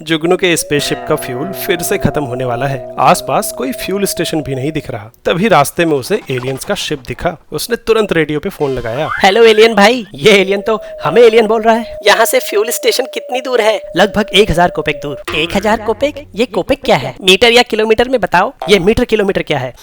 जुगनू के स्पेसशिप का फ्यूल फिर से खत्म होने वाला है। आसपास कोई फ्यूल स्टेशन भी नहीं दिख रहा। तभी रास्ते में उसे एलियंस का शिप दिखा। उसने तुरंत रेडियो पे फोन लगाया। हेलो एलियन भाई, ये एलियन तो हमें एलियन बोल रहा है। यहाँ से फ्यूल स्टेशन कितनी दूर है? लगभग 1000 कोपेक दूर। 1000 कोपेक? ये कोपेक क्या है? मीटर या किलोमीटर में बताओ। ये मीटर किलोमीटर क्या है?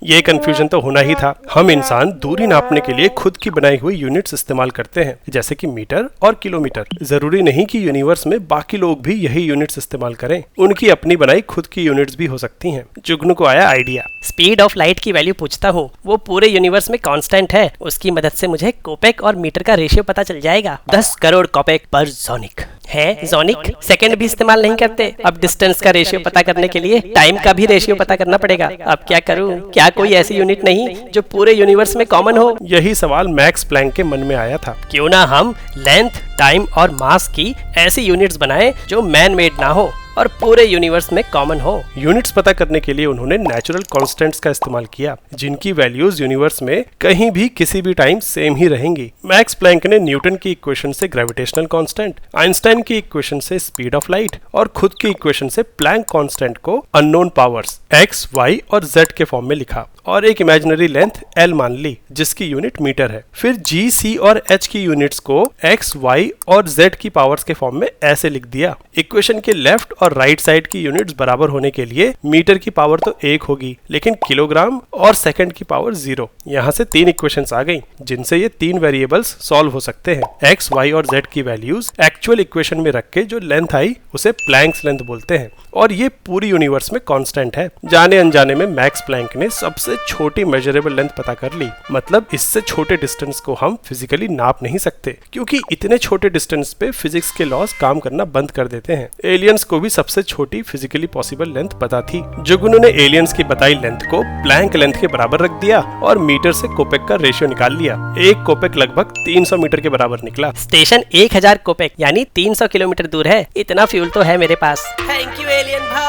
ये कंफ्यूजन तो होना ही था। हम इंसान दूरी नापने के लिए खुद की बनाई हुई यूनिट्स इस्तेमाल करते हैं, जैसे कि मीटर और किलोमीटर। जरूरी नहीं कि यूनिवर्स में बाकी लोग भी यही यूनिट्स इस्तेमाल करें। उनकी अपनी बनाई खुद की यूनिट्स भी हो सकती हैं। जुगनू को आया आइडिया। स्पीड ऑफ लाइट की वैल्यू पूछता हूँ। वो पूरे यूनिवर्स में कांस्टेंट है। उसकी मदद से मुझे कोपेक और मीटर का रेशियो पता चल जाएगा। 10 करोड़ कोपेक पर जोनिक है। जोनिक सेकंड भी इस्तेमाल नहीं करते। अब डिस्टेंस का रेशियो पता करने के लिए टाइम का भी रेशियो पता करना पड़ेगा। अब क्या करूं? क्या कोई ऐसी यूनिट नहीं जो पूरे यूनिवर्स में कॉमन हो? यही सवाल मैक्स प्लैंक के मन में आया था। क्यों ना हम लेंथ, टाइम और मास की ऐसी यूनिट्स बनाएं जो मैन मेड ना हो और पूरे यूनिवर्स में कॉमन हो। यूनिट्स पता करने के लिए उन्होंने नेचुरल कांस्टेंट्स का इस्तेमाल किया, जिनकी वैल्यूज यूनिवर्स में कहीं भी किसी भी टाइम सेम ही रहेंगी। मैक्स प्लैंक ने न्यूटन की इक्वेशन से ग्रेविटेशनल कांस्टेंट, आइंस्टाइन की इक्वेशन से स्पीड ऑफ लाइट और खुद की इक्वेशन से प्लैंक कांस्टेंट को अननोन पावर्स x, y और z के फॉर्म में लिखा और एक इमेजिनरी लेंथ l मान ली, जिसकी यूनिट मीटर है। फिर g, c और h की यूनिट्स को x, y और z की पावर्स के फॉर्म में ऐसे लिख दिया। इक्वेशन के लेफ्ट और राइट साइड की यूनिट्स बराबर होने के लिए मीटर की पावर तो 1 होगी, लेकिन किलोग्राम और सेकंड की पावर 0। यहाँ से 3 इक्वेशंस आ गई, जिनसे ये 3 वेरिएबल्स सॉल्व हो सकते हैं। x, y और z की वैल्यूज एक्चुअल इक्वेशन में रख के जो लेंथ आई उसे प्लैंक्स लेंथ बोलते हैं और ये पूरी यूनिवर्स में कांस्टेंट है। जाने अनजाने में मैक्स प्लैंक ने सबसे छोटी मेजरेबल लेंथ पता कर ली। मतलब इससे छोटे डिस्टेंस को हम फिजिकली नाप नहीं सकते, क्योंकि इतने छोटे डिस्टेंस पे फिजिक्स के लॉज काम करना बंद कर देते हैं। एलियंस को भी सबसे छोटी फिजिकली पॉसिबल लेंथ पता थी। जुगनू ने एलियंस की बताई लेंथ को प्लैंक लेंथ के बराबर रख दिया और मीटर से कोपेक का रेशियो निकाल लिया। एक कोपेक लगभग 300 मीटर के बराबर निकला। स्टेशन 1000 कोपेक यानी 300 किलोमीटर दूर है। इतना फ्यूल तो है मेरे पास। थैंक यू एलियन भाई।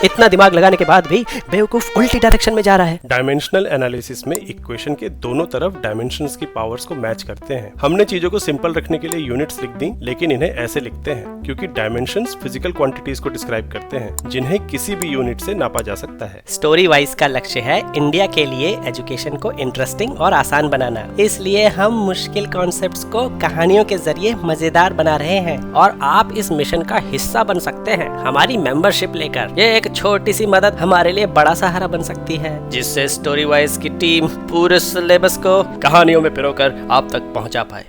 इतना दिमाग लगाने के बाद भी बेवकूफ उल्टी डायरेक्शन में जा रहा है। डायमेंशनल एनालिसिस में इक्वेशन के दोनों तरफ डायमेंशंस की पावर्स को मैच करते हैं। हमने चीजों को सिंपल रखने के लिए यूनिट्स लिख दी, लेकिन इन्हें ऐसे लिखते हैं क्योंकि डायमेंशंस फिजिकल क्वांटिटीज को डिस्क्राइब करते हैं, जिन्हें किसी भी यूनिट से नापा जा सकता है। स्टोरी वाइज का लक्ष्य है इंडिया के लिए एजुकेशन को इंटरेस्टिंग और आसान बनाना। इसलिए हम मुश्किल कॉन्सेप्ट्स को कहानियों के जरिए मजेदार बना रहे हैं और आप इस मिशन का हिस्सा बन सकते हैं हमारी मेंबरशिप लेकर। ये एक छोटी सी मदद हमारे लिए बड़ा सहारा बन सकती है, जिससे स्टोरी वाइज की टीम पूरे सिलेबस को कहानियों में पिरोकर आप तक पहुंचा पाए।